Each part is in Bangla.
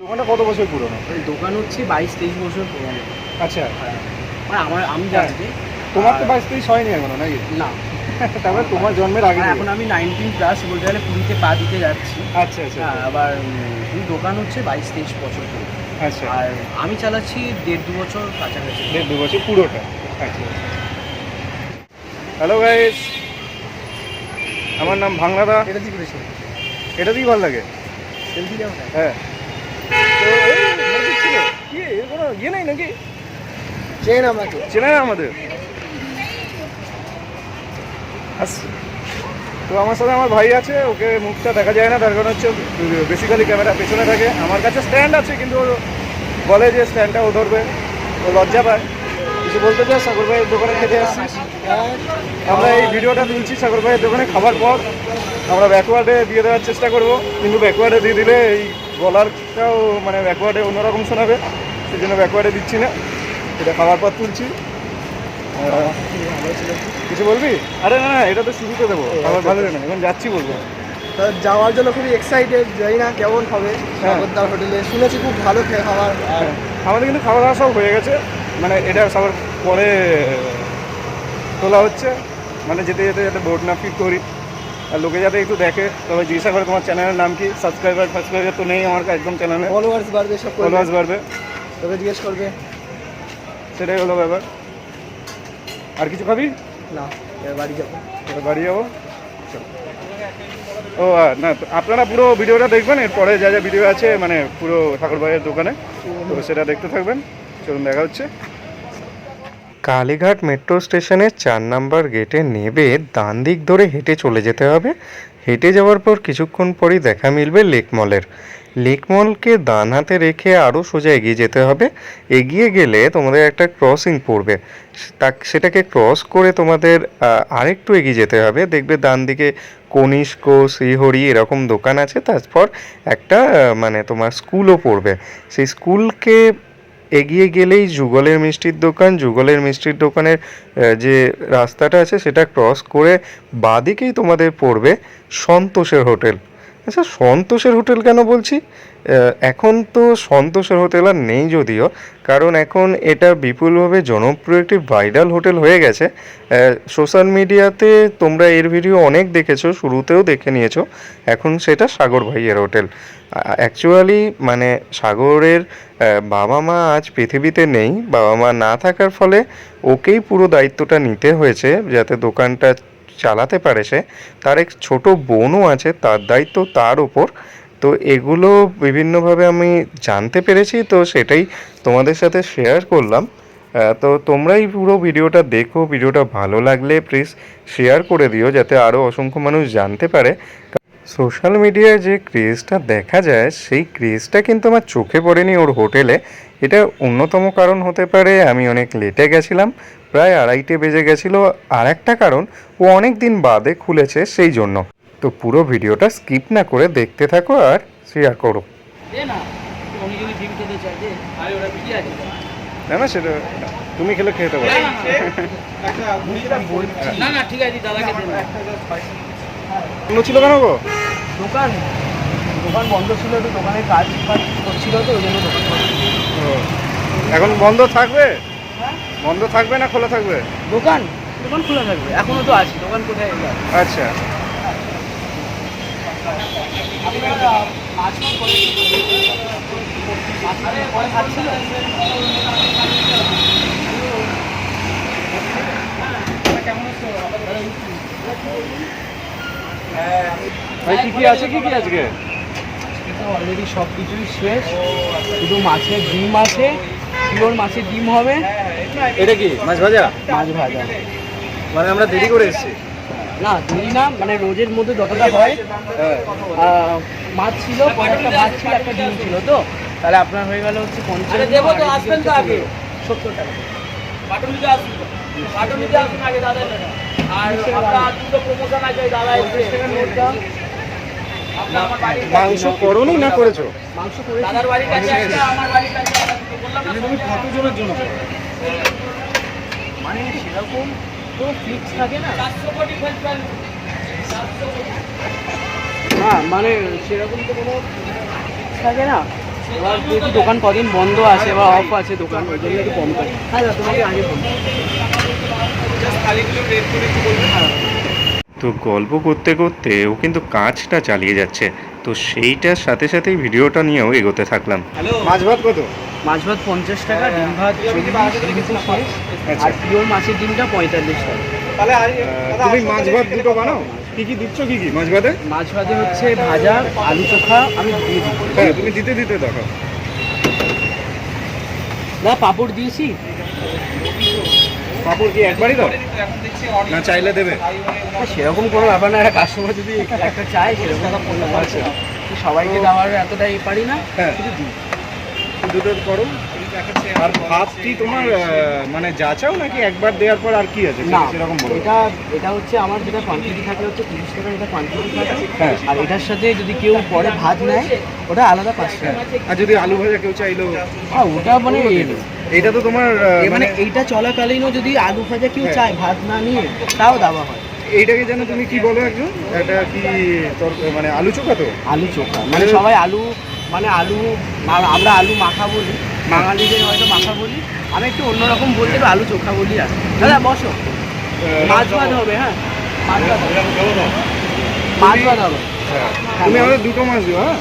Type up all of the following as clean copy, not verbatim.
দোকানটা কত বছর পুরনো? দোকান হচ্ছে 22-23 বছর পুরনো। আচ্ছা, মানে আমি জানি। তোমার তো 22-23 হয়নি এখনো নাকি? না, তারপরে তোমার জন্মের আগে। এখন আমি 19+ বলতে গেলে 20-তে পা দিতে যাচ্ছি। আচ্ছা আচ্ছা। আবার দোকান হচ্ছে 22-23 বছর পুরো। আচ্ছা, আর আমি চালাচ্ছি 1.5-2 বছর কাছাকাছি। 1.5-2 বছর পুরোটা। আচ্ছা। হ্যালো গাইস, আমার নাম ভাংলাদা। এটা কি করেছে? এটা দিয়ে ভালো লাগে। সেলফি দাও না। হ্যাঁ, তো ছিল কি এর কোনো ইয়ে নেই নাকি? চেন আমাকে। চেনে না আমাদের? আচ্ছা, তো আমার সাথে আমার ভাই আছে, ওকে মুখটা দেখা যায় না, তার কারণ হচ্ছে বেসিক্যালি ক্যামেরা পেছনে থাকে। আমার কাছে স্ট্যান্ড আছে, কিন্তু ও বলে যে স্ট্যান্ডটা ও ধরবে, ও লজ্জা পায়। কিছু বলতে চাই? সাগর ভাইয়ের দোকানে খেতে আসছি আমরা। এই ভিডিওটা তুলছি সাগর ভাইয়ের দোকানে খাবার পর। আমরা ব্যাকওয়ার্ডে দিয়ে দেওয়ার চেষ্টা করব, কিন্তু ব্যাকওয়ার্ডে দিয়ে দিলে এই গলারটাও মানে ব্যাকওয়ার্ডে অন্যরকম শোনাবে, সেই জন্য ব্যাকওয়ার্ডে দিচ্ছি না। এটা খাবার পর তুলছি। কিছু বলবি? আরে না না, এটা তো শুরুতে দেবো, খাবার ভালো না, এখন যাচ্ছি বলবো। যাওয়ার জন্য খুবই এক্সাইটেড, জানি না কেমন হবে। সাগরদার হোটেলে শুনেছি খুব ভালো খাবার। আর আমাদের কিন্তু খাওয়া দাওয়া সব হয়ে গেছে, মানে এটা সবার পরে তোলা হচ্ছে, মানে যেতে যেতে যাতে বোর্ড না ফিট করি, আর লোকে যাতে একটু দেখে। তবে জিজ্ঞাসা করে তোমার চ্যানেলের নাম কি। সাবস্ক্রাইবার তো নেই আমার একদম চ্যানেলে। ফলোয়ার্স বাড়বে, সব ফলোয়ার্স বাড়বে, তবে জিজ্ঞেস করবে। সেটাই হলো ব্যাপার। আর কিছু খাবি? না, বাড়ি যাবো। বাড়ি যাবো। ও না, আপনারা পুরো ভিডিওটা দেখবেন, এরপরে যা যা ভিডিও আছে মানে পুরো ঠাকুর ভাইয়ের দোকানে, তো সেটা দেখতে থাকবেন। চলুন, দেখা হচ্ছে। কালীঘাট মেট্রো স্টেশনের 4 নম্বর গেটে নেবে ডান দিক ধরে হেঁটে চলে যেতে হবে। হেঁটে যাওয়ার পর কিছুক্ষণ পরই দেখা মিলবে লেক মলের। লেক মলকে ডান হাতে রেখে আরও সোজা এগিয়ে যেতে হবে। এগিয়ে গেলে তোমাদের একটা ক্রসিং পড়বে, সেটাকে ক্রস করে তোমাদের আরেকটু এগিয়ে যেতে হবে। দেখবে ডান দিকে কনিষ্ক, শ্রীহরি এরকম দোকান আছে। তারপর একটা মানে তোমার স্কুলও পড়বে। সেই স্কুলকে এগিয়ে গেলেই যুগলের মিষ্টির দোকান। যুগলের মিষ্টির দোকানের যে রাস্তাটা আছে সেটা ক্রস করে বাঁদিকেই তোমাদের পড়বে সন্তোষের হোটেল। আচ্ছা, সন্তোষের হোটেল কেন বলছি? এখন তো সন্তোষের হোটেল আর নেই যদিও, কারণ এখন এটা বিপুলভাবে জনপ্রিয় একটি ভাইরাল হোটেল হয়ে গেছে। সোশ্যাল মিডিয়াতে তোমরা এর ভিডিও অনেক দেখেছো, শুরুতেও দেখে নিয়েছো। এখন সেটা সাগর ভাইয়ের হোটেল। অ্যাকচুয়ালি মানে সাগরের বাবা মা আজ পৃথিবীতে নেই। বাবা মা না থাকার ফলে ওকেই পুরো দায়িত্বটা নিতে হয়েছে, যাতে দোকানটা চালাতে পারে সে। তার এক ছোট বোনও আছে, তার দায়িত্ব তার ওপর। তো এগুলো বিভিন্নভাবে আমি জানতে পেরেছি, তো সেটাই তোমাদের সাথে শেয়ার করলাম। তো তোমরাই পুরো ভিডিওটা দেখো। ভিডিওটা ভালো লাগলে প্লিজ শেয়ার করে দিও, যাতে আরও অসংখ্য মানুষ জানতে পারে। সোশ্যাল মিডিয়ায় যে ক্রেজটা দেখা যায়, সেই ক্রেজটা কিন্তু আমার চোখে পড়েনি ওর হোটেলে। এটা অন্যতম কারণ হতে পারে আমি অনেক লেটে গেছিলাম, প্রায় 2:30 বেজে গেছিলো। আর একটা কারণ, ও অনেক দিন বাদে খুলেছে, সেই জন্য। তো পুরো ভিডিওটা স্কিপ না করে দেখতে থাকো আর শেয়ার করো। না না, সেটা তুমি খেলে খেতে পারো। না না, ঠিক আছে দাদাকে দেন। বন্ধ ছিল কেন গো? দোকান বন্ধ ছিল, তো দোকানে কাজ করছিল, তো ওই জন্য দোকান বন্ধ। এখন বন্ধ থাকবে? বন্ধ থাকবে না খোলা থাকবে? দোকান খোলা থাকবে, এখনো তো আছে। দোকান কোথায় গেল? আচ্ছা, ভাই কি কি আছে, কি কি আজকে? অলরেডি সব কিছুই শেষ, শুধু মাছের ডিম আছে। পিওর মাছের ডিম হবে। এটা কি মাছ ভাজা? মাছ ভাজা। মানে আমরা দেরি করে এসেছি? না দেরি না, মানে রোজের মধ্যে যতটা হয়। মাছ ছিল, কয়েকটা মাছ ছিল, একটা ডিম ছিল, তো তাহলে আপনার হয়ে গেল হচ্ছে 50। দেবো তো, আসবেন তো আগে। 70 টাকা বাটন নিতে আসুন, বাটন নিতে আসুন আগে দাদা। আর আপনার দুটো প্রমোশন আছে, দাদা মাংস করোনি না করেছো? মাংস করে দাদার বাড়ির কাছে একটা, আমার বাড়ির কাছে একটা। বললাম না তুমি কতজনের জন্য? মানে সেরকম তো ফিক্স থাকে না। 400 কোটি ফেলবেন। হ্যাঁ, মানে সেরকম তো কোনো ফিক্স থাকে না। এবার যেহেতু দোকান কদিন বন্ধ আছে বা অফ আছে দোকান, ওই জন্য একটু কম করে। হ্যাঁ দাদা, তোমাকে আগে বলবো। তো গল্প করতে করতে ও কিন্তু কাজটা চালিয়ে যাচ্ছে, তো সেইটার সাথে সাথেই ভিডিওটা নিয়েও এগোতে থাকলাম। মাছ ভাত কত? মাছ ভাত 50 টাকা, ডিম ভাত 40, ডিম তো শেষ, আর পিওর মাছের ডিমটা 45 টাকা। তুমি মাছ ভাত দুটো বানাও? কি কি দিচ্ছ, কি কি মাছ ভাতে? মাছ ভাতে হচ্ছে ভাজা, আলু চোখা আমি দিয়ে দিই। হ্যাঁ, তুমি দিতে দিতে দেখো। না পাঁপড় দিয়েছি। পাপড় কি একবারই দাও না চাইলে দেবে? সেরকম কোনো ব্যাপার না, একটা কাস্টমার যদি একটা চায় সেরকম আছে, সবাইকে দেওয়ার এতটাই পারি না। হ্যাঁ, কিন্তু দিই। দুটো করো। আর ভাত কি তোমার মানে যা চাও নাকি একবার দেওয়ার পর আর কি আছে না সেরকম বলো? এটা হচ্ছে আমার যেটা কোয়ান্টিটি থাকে হচ্ছে 30 টাকা, এটা কোয়ান্টিটি থাকে। হ্যাঁ। আর এটার সাথে যদি কেউ পরে ভাত নেয় ওটা আলাদা 5 টাকা। আর যদি আলু ভাজা কেউ চাইলো? ওটা মানে এটা তো তোমার মানে এইটা চলাকালীনও যদি আলু ভাজা কেউ চায় ভাত না নিয়ে, তাও দেওয়া হয়। এইটাকে যেন তুমি কি বলো একজন? এটা কি মানে আলু চোখা? তো আলু চোখা মানে সবাই আলু মানে আলু, আমরা আলু মাখা বলি, বাঙালিদের হয়তো মাখা বলি, আমি একটু অন্যরকম বলতে একটু আলু চোখা বলি। আর দাদা বসো, মাছ ভাত হবে। হ্যাঁ, মাছ ভাত হবে, মাছ ভাত হবে। তুমি আমাদের দুটো মাছ দিও। হ্যাঁ,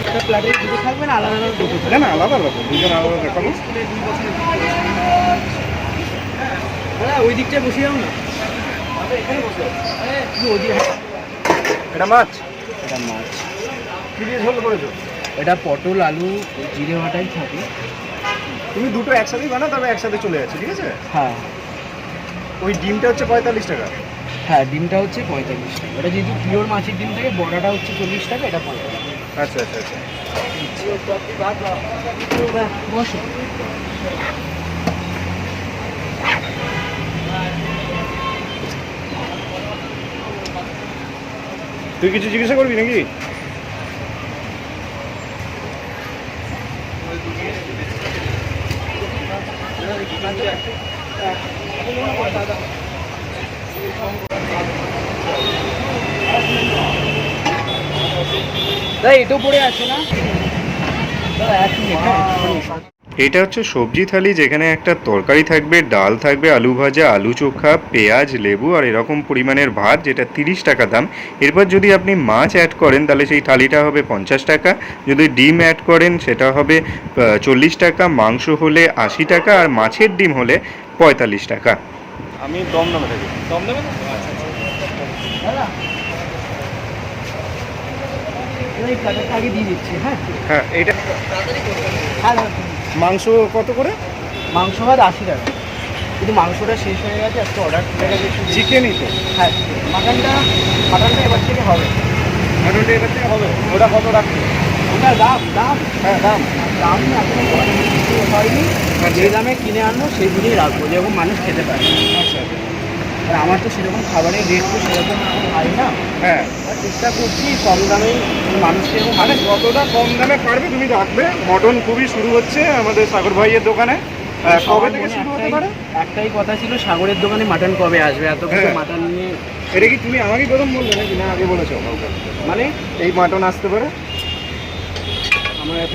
একটা প্লেটে দুটো থাকবে না আলাদা আলাদা দুটো? না না, আলাদা আলাদা, দুজন আলাদা দেখাবো। দাদা ওই দিকটায় বসে যাও না, এখানে বসে ওদিকে। এটা মাছ? এটা মাছ। কি দিয়ে ঝোল করেছো? এটা পটল আলু জিরে বাটাই থাকে। তুমি দুটো একসাথেই বানাও, তবে একসাথে চলে যাচ্ছে, ঠিক আছে? হ্যাঁ ওই ডিমটা হচ্ছে 45 টাকা। হ্যাঁ, ডিমটা হচ্ছে 45 টাকা। এটা যেহেতু পিওর মাছের ডিম থাকে, বড়াটা হচ্ছে 40 টাকা, এটা 45 টাকা। আচ্ছা আচ্ছা আচ্ছা। বসো। তুই কিছু জিজ্ঞাসা করবি নাকি? দাদা এটাও পড়ে আছে না? দাদা এক মিনিট। এটা হচ্ছে সবজি থালি, যেখানে একটা তরকারি থাকবে, ডাল থাকবে, আলু ভাজা, আলু চোখা, পেঁয়াজ, লেবু আর এরকম পরিমাণের ভাত, যেটা 30 টাকা দাম। এরপর যদি আপনি মাছ অ্যাড করেন তাহলে সেই থালিটা হবে 50 টাকা, যদি ডিম অ্যাড করেন সেটা হবে 40 টাকা, মাংস হলে 80 টাকা আর মাছের ডিম হলে 45 টাকা। আমি দমদমে থাকি। দমদমে? দাদা এই প্লেটটা আগে দিয়ে দিচ্ছি। হ্যাঁ হ্যাঁ, এইটা হ্যাঁ দাদা। মাংস কত করে? মাংস ভাত 80 টাকা, কিন্তু মাংসটা শেষ হয়ে গেছে, একটা অর্ডার করে গেছে। চিকেনই তো? হ্যাঁ, মাটনটা এবার থেকে হবে। মাটনটা এবার থেকে হবে? ওটা কত রাখবে? ওটা দাম হ্যাঁ, দাম দাম এখনো কিছু হয়নি। যে দামে কিনে আনবো সেই দিনেই রাখবো, যেরকম মানুষ খেতে পারে। আচ্ছা। আর আমার তো সেরকম খাবারের রেট তো সেরকম হয় না। হ্যাঁ, আর চেষ্টা করছি কম দামেই মানুষকে এবং মানে যতটা কম দামে পারবে তুমি রাখবে। মটন খুবই শুরু হচ্ছে আমাদের সাগর ভাইয়ের দোকানে। কবে থেকে শুরু হতে পারে? একটাই কথা ছিল, সাগরের দোকানে মাটন কবে আসবে, এত কিছু হ্যাঁ। মাটন নিয়ে। এটা কি তুমি আমাকে প্রথম বললে নাকি না আগে বলেছো কাউকে? মানে এই মাটন আসতে পারে? আমার এত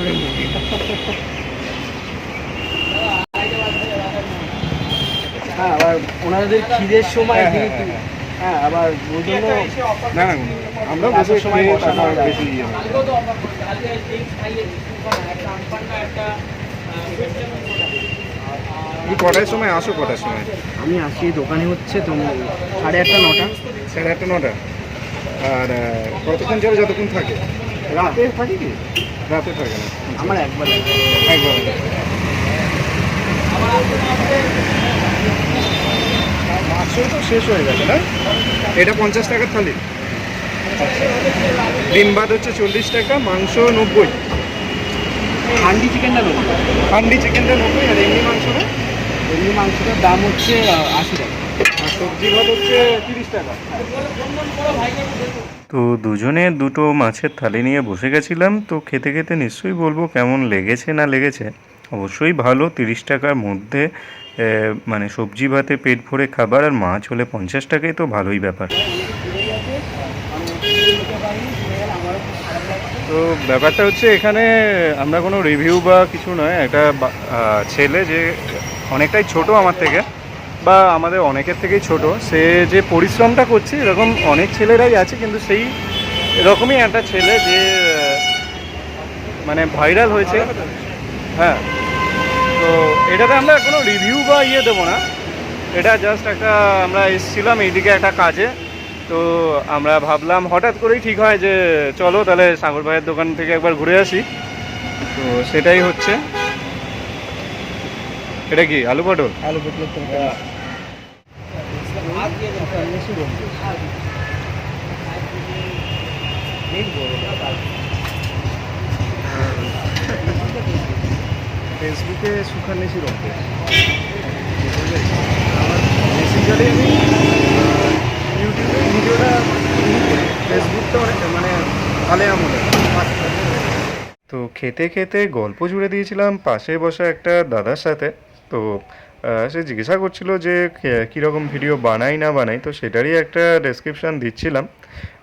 হ্যাঁ, আবার ওনাদের খিদের সময় হ্যাঁ, যেহেতু, হ্যাঁ, হ্যাঁ আবার ওই জন্য না না, আমরা বসে সময় খেয়ে বসানো তারপর যায়। বেশি ইয়ে হয়। তুমি কটার সময় আসো? কটার সময়? আমি আসি দোকানে হচ্ছে তো 8:30 9টা। 8:30 9টা। আর কতক্ষণ যাবে? যতক্ষণ থাকে। রাতে থাকে কি? রাতে থাকে না আমার একবার একবার। মাছও তো শেষ হয়ে গেছে না? এটা 50 টাকার থালি। ডিম ভাত হচ্ছে 40 টাকা, মাংস 90, হান্ডি চিকেনটা নেবো। হান্ডি চিকেনটা 90, আর এমনি মাংসটা? এমনি মাংসটার দাম হচ্ছে 80 টাকা। আর সবজি ভাত হচ্ছে 30 টাকা। তো দুজনে দুটো মাছের থালি নিয়ে বসে গেছিলাম। তো খেতে খেতে নিশ্চয়ই বলবো কেমন লেগেছে না লেগেছে। অবশ্যই ভালো, 30 টাকার মধ্যে মানে সবজি ভাতে পেট ভরে খাবার, আর মাছ হলে 50 টাকায় তো ভালোই ব্যাপার। আমারও খুব খারাপ লাগছে। তো ব্যাপারটা হচ্ছে এখানে আমরা কোনো রিভিউ বা কিছু নয়, একটা ছেলে যে অনেকটাই ছোট আমার থেকে বা আমাদের অনেকের থেকেই ছোট, সে যে পরিশ্রমটা করছে এরকম অনেক ছেলেরাই আছে, কিন্তু সেই এরকমই একটা ছেলে যে মানে ভাইরাল হয়েছে। হ্যাঁ, তো এটাতে আমরা কোনো রিভিউ বা দেবো না, এটা জাস্ট একটা আমরা এসেছিলাম এইদিকে একটা কাজে, তো আমরা ভাবলাম হঠাৎ করেই ঠিক হয় যে চলো তাহলে সাগর ভাইয়ের দোকান থেকে একবার ঘুরে আসি। তো সেটাই হচ্ছে। এটা কি আলু পটল? আলু পটলের তরকারি। ফেসবুকে সুখান্বেষী রক্ত আমার বেসিক্যালি আমি ইউটিউবে ভিডিওটা ফেসবুকটা অনেক মানে ভালো আমলে। তো খেতে খেতে গল্প জুড়ে দিয়েছিলাম পাশে বসা একটা দাদার সাথে। তো সে জিজ্ঞাসা করছিল যে কীরকম ভিডিও বানাই না বানাই, তো সেটারই একটা ডেসক্রিপশান দিচ্ছিলাম।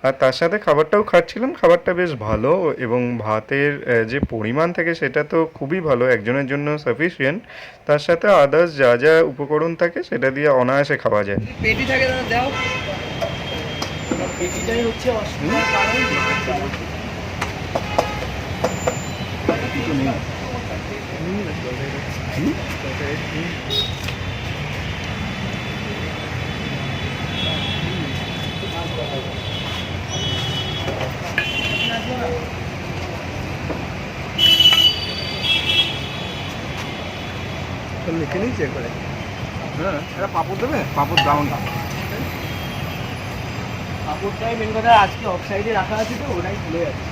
আর তার সাথে খাবারটাও খাচ্ছিলাম, খাবারটা বেশ ভালো এবং ভাতের যে পরিমাণ থাকে সেটা তো খুবই ভালো, একজনের জন্য সাফিসিয়েন্ট। তার সাথে আদার্স যা যা উপকরণ থাকে সেটা দিয়ে অনায়াসে খাওয়া যায়। পেটি থাকে দাও, পেটিটাই হচ্ছে অসুবিধার কারণ। লিখে নিয়েছি একবারে। হ্যাঁ, এটা পাপড় দেবে, পাপড় দাউন। কাপড়টাই মেন কথা, আজকে অফ সাইডে রাখা আছে তো ওটাই খুলে যাচ্ছে।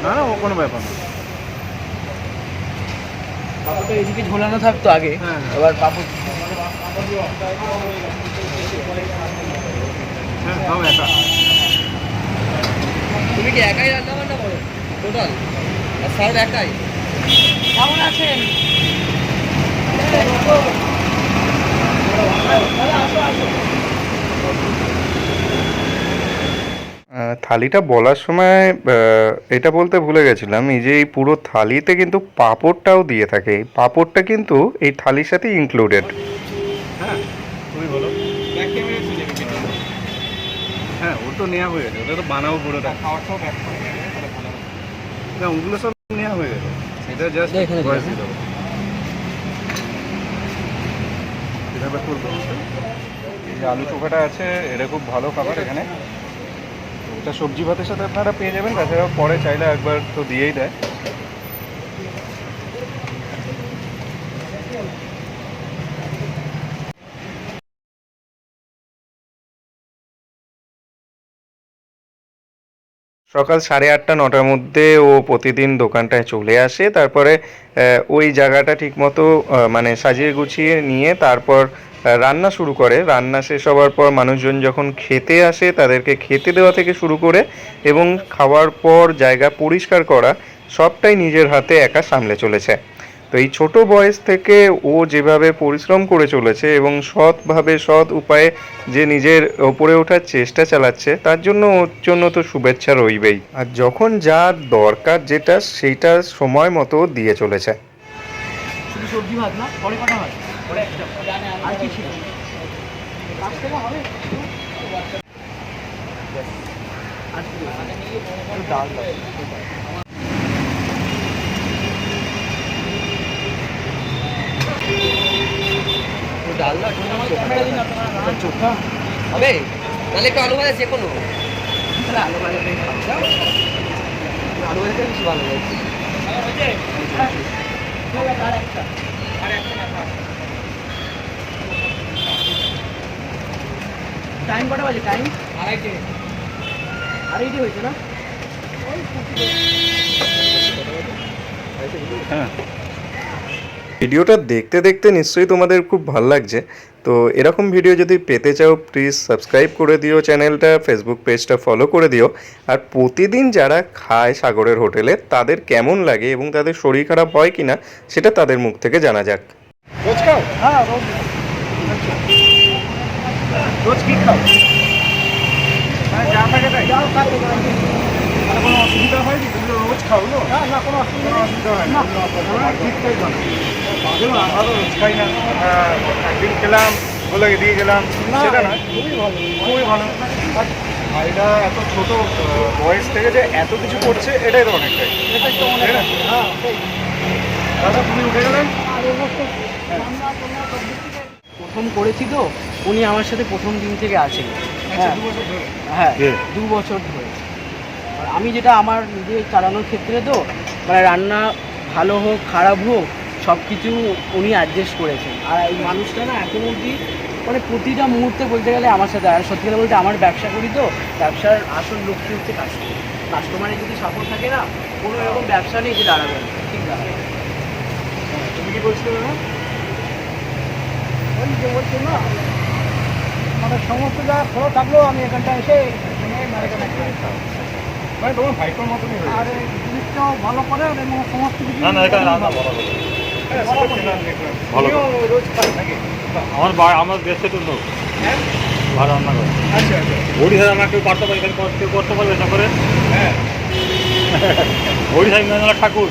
না না, ও কোনো ব্যাপার না। কাপড়টা এদিকে ঝোলানো থাকতো আগে, হ্যাঁ। এবার কাপড় হ্যাঁ, সব একা। তুমি কি একাই রান্না বান্না করো টোটাল? আর সব একাই? কেমন আছেন? থালিটা বলার সময় এটা বলতে ভুলে গেছিলাম, এই যে এই পুরো থালিতে কিন্তু পাঁপড়টাও দিয়ে থাকে। এই পাঁপড়টা কিন্তু এই থালির সাথে ইনক্লুডেড। হ্যাঁ, তুমি বলো। হ্যাঁ, ওর তো নেওয়া হয়ে গেছে, ওটা তো বানাবো পুরোটা। না, ওগুলো সব নেওয়া হয়ে গেছে, এটা জাস্ট ভয়েস দিতে হবে। এভাবে করবো। এই যে আলু চোখাটা আছে, এটা খুব ভালো খাবার এখানে। ওটা সবজি ভাতের সাথে আপনারা পেয়ে যাবেন, তাছাড়াও পরে চাইলে একবার তো দিয়েই দেয়। সকাল 8:30-9টার মধ্যে ও প্রতিদিন দোকানটায় চলে আসে। তারপরে ওই জায়গাটা ঠিকমতো মানে সাজিয়ে গুছিয়ে নিয়ে তারপর রান্না শুরু করে। রান্না শেষ হওয়ার পর মানুষজন যখন খেতে আসে তাদেরকে খেতে দেওয়া থেকে শুরু করে এবং খাওয়ার পর জায়গা পরিষ্কার করা সবটাই নিজের হাতে একা সামলে চলেছে। তো এই ছোট বয়স থেকে ও যেভাবে পরিশ্রম করে চলেছে এবং সৎভাবে সৎ উপায়ে যে নিজের ওপরে ওঠার চেষ্টা চালাচ্ছে, তার জন্য ওর জন্য তো শুভেচ্ছা রইবেই। আর যখন যা দরকার যেটা সেইটা সময় মতো দিয়ে চলেছে। শুধু সবজি ভাত না, পরে কটা হয়? পরে একটা আর কি ছিল? কাজ থেকে হবে আর কি ডাল ডালনা চোখা হবে, তাহলে একটু আলু ভাজা যে কোনো আলু ভাজা আলু ভাজা বেশি ভালো লাগছে। টাইম কটা বাজে? টাইম আড়াইটে হয়েছে না? হ্যাঁ, ভিডিওটা দেখতে দেখতে নিশ্চয়ই তোমাদের খুব ভালো লাগছে। তো এরকম ভিডিও যদি পেতে চাও প্লিজ সাবস্ক্রাইব করে দিও চ্যানেলটা, ফেসবুক পেজটা ফলো করে দিও। আর প্রতিদিন যারা খায় সাগরের হোটেলে তাদের কেমন লাগে এবং তাদের শরীর খারাপ হয় কিনা সেটা তাদের মুখ থেকে জানা যাক। রোজ খাও? হ্যাঁ, রোজ রোজ কি খাও? যা থাকে তাই? যাও খাতে কোনো অসুবিধা হয় কি? তুমি তো রোজ খাও না? না, কোনো অসুবিধা হয় না। ঠিকঠাক জানো। আমারও রোজ খাই না। একদিন খেলাম, বলে দিয়ে গেলাম, সেটা না। খুবই ভালো, খুবই ভালো। ভাইটা এত ছোট বয়স থেকে যে এত কিছু করছে, এটাই তো অনেকটাই। দাদা, তুমি উঠে গেলেন? প্রথম করেছি তো, উনি আমার সাথে প্রথম দিন থেকে আছেন। আচ্ছা, 2 বছর ধরে। হ্যাঁ, 2 বছর ধরে। আর আমি যেটা আমার নিজের চালানোর ক্ষেত্রে তো মানে রান্না ভালো হোক খারাপ হোক সব কিছু উনি অ্যাডজাস্ট করেছেন। আর এই মানুষটা না এখন অবধি মানে প্রতিটা মুহূর্তে বলতে গেলে আমার সাথে, আর সত্যি কথা বলতে আমার ব্যবসা করি তো, ব্যবসার আসল লক্ষ্য হচ্ছে কাস্টমার। কাস্টমারের যদি সাপোর্ট থাকে না, কোনো এরকম ব্যবসা নেই যে দাঁড়াবে না, ঠিক দাঁড়াবে। তুমি কি বলছিলে দাদা? ওই যে বলছো না, মানে সমস্ত যা খরচ থাকলেও আমি এখানটা এসে মানে তোমার ভাইপোর মতনই হয়ে আর গেছে। জিনিসটাও ভালো করে আর এবং সমস্ত কিছু না না, এটা রান্না ভালো করে। হ্যাঁ, সেটা খেলাম, দেখলাম। ভালো। তুমিও রোজ খাও নাকি? আমার দেশে তো লোক হ্যাঁ? ভালো রান্না করে। আচ্ছা, আচ্ছা। ওড়িশায় রান্না কেউ করতে পারে, কেউ করতে পারবে না করে। হ্যাঁ। ওড়িশায় মেঘনাথ ঠাকুর,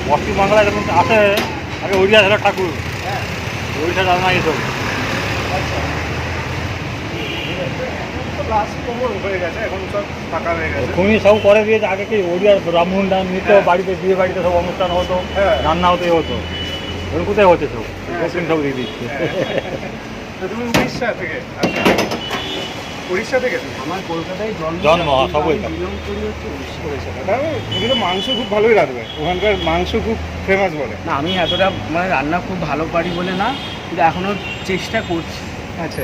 পশ্চিমবাংলায় যখন আসে আগে ওড়িশা ছিল ঠাকুর, হ্যাঁ। ওড়িশা রান্না এসব। তো লাস্ট খবর হয়ে গেছে, এখন সব ফাঁকা হয়ে গেছে। খুনি সব করে দিয়েছে। আগে কি ওড়িয়ার ব্রাহ্মণ ডান নিত, হ্যাঁ। বাড়িতে বিয়ে বাড়িতে সব অনুষ্ঠান হতো, হ্যাঁ। রান্না হতো, হতো। এখন কোথায় হচ্ছে সব? দক্ষিণ সব দিয়ে দিচ্ছে। তো তুমি উড়িষ্যা থেকে? আচ্ছা, উড়িষ্যা থেকে তুমি? আমার কলকাতায় জন্ম, সব ওইখানে। বিলং করি হচ্ছে উড়িষ্যা। উড়িষ্যা। তাহলে তুমি তো মাংস খুব ভালোই রাঁধবে, ওখানকার মাংস খুব ফেমাস বলে। না, আমি এতটা মানে রান্না খুব ভালো পারি বলে না, কিন্তু এখনও চেষ্টা করছি। আচ্ছা,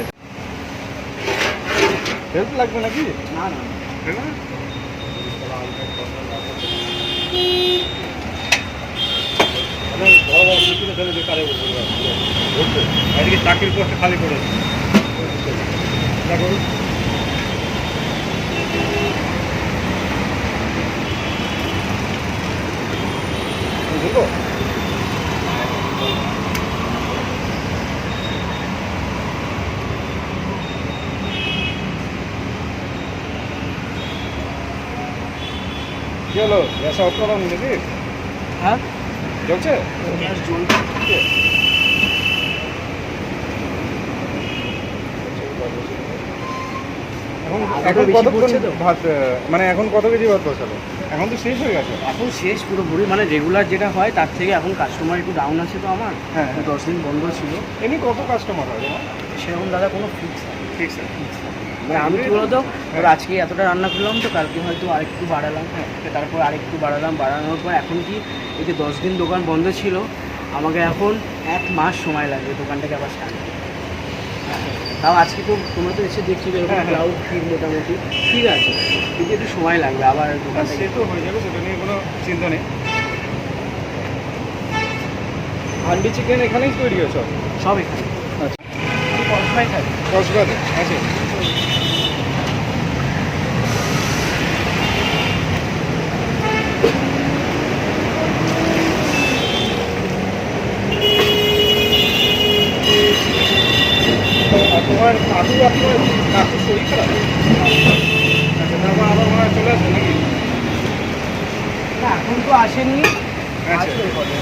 হেল্প লাগবে নাকি? না না, হেল্প? বড় বড় পুকুরে ফেলে বেকারে বলছে, এদিকে চাকরির পোস্টে খালি করে দেখো, বুঝলো? কি হলো, গ্যাস অফ করা নাকি? হ্যাঁ জ্বলছে? গ্যাস জ্বলছে। এখন আগে এখন বেশি কতক্ষণ পড়ছে তো? ভাত, মানে এখন কত কেজি ভাত বসালো? এখন তো শেষ হয়ে গেছে। এখন শেষ পুরোপুরি, মানে রেগুলার যেটা হয় তার থেকে এখন কাস্টমার একটু ডাউন আছে তো আমার। হ্যাঁ, তো 10 দিন বন্ধ ছিল, এমনি কত কাস্টমার হয় তোমার? সেরকম দাদা কোনো ফিক্স ঠিক স্যার। মানে আমি কি বলতো, ওর আজকে এতটা রান্না করলাম তো কালকে হয়তো আরেকটু বাড়ালাম, হ্যাঁ তারপর আরেকটু বাড়ালাম, বাড়ানোর পর এখন কি এই যে 10 দিন দোকান বন্ধ ছিল, আমাকে এখন 1 মাস সময় লাগবে দোকানটাকে আবার স্টার্ট করতে। তাও আজকে তো তোমরা তো এসে দেখছি এরকম হ্যাঁ, হ্যাঁ। ক্লাউড ফিল মোটামুটি ঠিক আছে, কিন্তু একটু সময় লাগবে আবার সে দোকানটাকে। তো হয়ে যাবে, সেটা নিয়ে কোনো চিন্তা নেই। হান্ডি চিকেন এখানেই তৈরি হয় সব? সব এখানে। আচ্ছা, আমি কসবাই থাকি। কসবাতে আছে? আর তোমার আপনার কাকুর শরীর খারাপ? আচ্ছা, তারপর আবার মনে হয় চলে আসবে নাকি? না এখন তো আসেননি, আচ্ছা। আসবে কবে।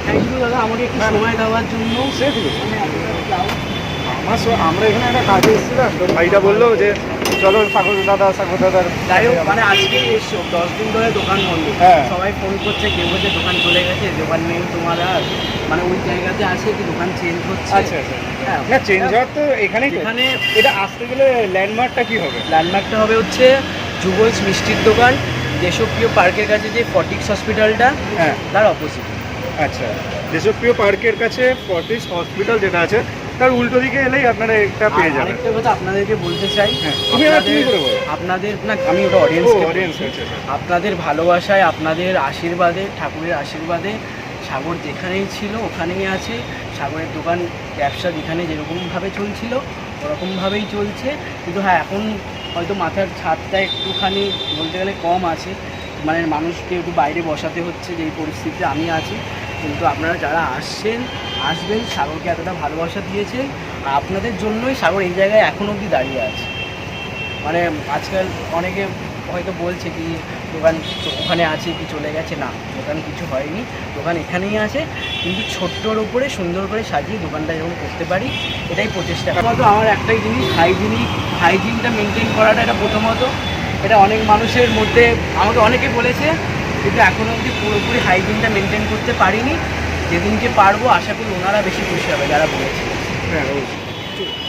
থ্যাংক ইউ দাদা আমাকে একটু সময় দেওয়ার জন্য। সে দিল। মানে এতটা cloud আমরা এখানে একটা কাজে এসেছিলাম, তো ভাইটা বললো যে চলো সাগর দাদার যাই হোক মানে আজকে এসছো 10 দিন ধরে দোকান বন্ধ, হ্যাঁ। সবাই ফোন করছে, কেউ বলছে দোকান চলে গেছে, দোকান নেই তোমার আর, মানে ওই জায়গাতে আছে কি দোকান চেঞ্জ হচ্ছে। আচ্ছা, আচ্ছা। হ্যাঁ না, চেঞ্জ হওয়ার তো এখানেই তো। এখানে এটা আসতে গেলে ল্যান্ডমার্কটা কি হবে? ল্যান্ডমার্কটা হবে হচ্ছে যুগলস মিষ্টির দোকান, দেশপ্রিয় পার্কের কাছে যে ফর্টিক্স হসপিটালটা, হ্যাঁ। তার অপোজিট। আচ্ছা, দেশপ্রিয় পার্কের কাছে ফর্টিস হসপিটাল যেটা আছে তার উল্টো দিকে এলেই আপনারা এটা পেয়ে যাবেন। আরেকটা কথা আপনাদেরকে বলতে চাই, হ্যাঁ, তুমি আবার তুমি করে বলো। আপনাদের না আমি ওটা ও, অডিয়েন্স অডিয়েন্স আছে। আপনাদের ভালোবাসায় আপনাদের আশীর্বাদে ঠাকুরের আশীর্বাদে সাগর যেখানেই ছিল ওখানেই আছে। সাগরের দোকান ব্যবসা যেখানে যেরকমভাবে চলছিল ওরকমভাবেই চলছে, কিন্তু হ্যাঁ এখন হয়তো মাথার ছাদটা একটুখানি বলতে গেলে কম আছে, মানে মানুষকে একটু বাইরে বসাতে হচ্ছে, যেই পরিস্থিতিতে আমি আছি। কিন্তু আপনারা যারা আসবেন, সাগরকে এতটা ভালোবাসা দিয়েছে, আপনাদের জন্যই সাগর এই জায়গায় এখনো অবধি দাঁড়িয়ে আছে। মানে আজকাল অনেকে হয়তো বলছে কি দোকান ওখানে আছে কি চলে গেছে, না, দোকান কিছু হয়নি, দোকান এখানেই আছে, কিন্তু ছোট্টর উপরে সুন্দর করে সাজিয়ে দোকানটা যখন করতে পারি, এটাই প্রচেষ্টা। প্রথমত আমার একটাই জিনিস, হাইজিনটা মেনটেন করাটা, এটা প্রথমত। এটা অনেক মানুষের মধ্যে আমাকে অনেকে বলেছে, কিন্তু এখনও অবধি পুরোপুরি হাইজিনটা মেনটেন করতে পারিনি। যেদিনকে পারবো আশা করি ওনারা বেশি খুশি হবে যারা বলেছে। হ্যাঁ,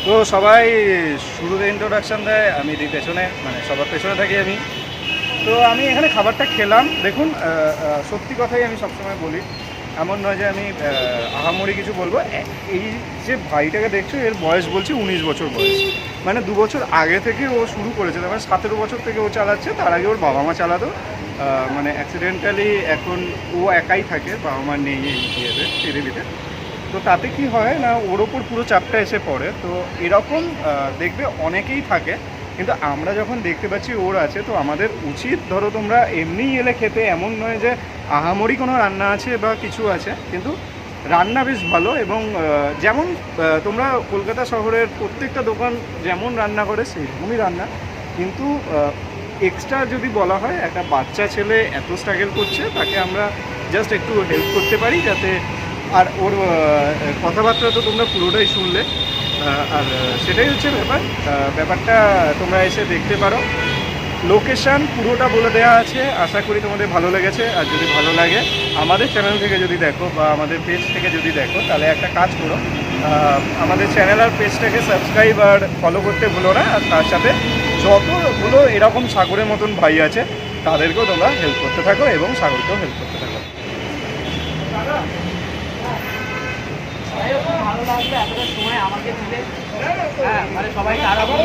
তো সবাই শুরুতে ইন্ট্রোডাকশান দেয়, আমি দিই পেছনে, মানে সবার পেছনে থাকি আমি। তো আমি এখানে খাবারটা খেলাম। দেখুন, সত্যি কথাই আমি সবসময় বলি, এমন নয় যে আমি আহামরি কিছু বলবো। এই যে ভাইটাকে দেখছো, এর বয়স বলছি 19 বছর বয়স, মানে 2 বছর আগে থেকে ও শুরু করেছে, তার মানে 17 বছর থেকে ও চালাচ্ছে। তার আগে ওর বাবা মা চালাতো, মানে অ্যাক্সিডেন্টালি এখন ও একাই থাকে, বাবা মা নেই এই ইয়েতে, চিরিলিতে। তো তাতে কি হয় না, ওর ওপর পুরো চাপটা এসে পড়ে। তো এরকম দেখবে অনেকেই থাকে, কিন্তু আমরা যখন দেখতে পাচ্ছি ওর আছে, তো আমাদের উচিত, ধরো তোমরা এমনিই এলে খেতে, এমন নয় যে আহামরি কোনো রান্না আছে বা কিছু আছে, কিন্তু রান্না বেশ ভালো। এবং যেমন তোমরা কলকাতা শহরের প্রত্যেকটা দোকান যেমন রান্না করে সেরকমই রান্না, কিন্তু এক্সট্রা যদি বলা হয়, একটা বাচ্চা ছেলে এত স্ট্রাগল করছে, তাকে আমরা জাস্ট একটু হেল্প করতে পারি যাতে। আর ওর কথাবার্তা তো তোমরা পুরোটাই শুনলে, আর সেটাই হচ্ছে ব্যাপারটা তোমরা এসে দেখতে পারো। লোকেশান পুরোটা বলে দেওয়া আছে, আশা করি তোমাদের ভালো লেগেছে। আর যদি ভালো লাগে, আমাদের চ্যানেল থেকে যদি দেখো বা আমাদের পেজ থেকে যদি দেখো, তাহলে একটা কাজ করো, আমাদের চ্যানেল আর পেজটাকে সাবস্ক্রাইব আর ফলো করতে ভুলো না। আর তার সাথে যতগুলো এরকম সাগরের মতন ভাই আছে, তাদেরকেও তোমরা হেল্প করতে থাকো এবং সাগরকেও হেল্প করতে থাকো। ভালো লাগলো এতটা সময় আমাকে দিলে। হ্যাঁ, মানে সবাই তারা বলে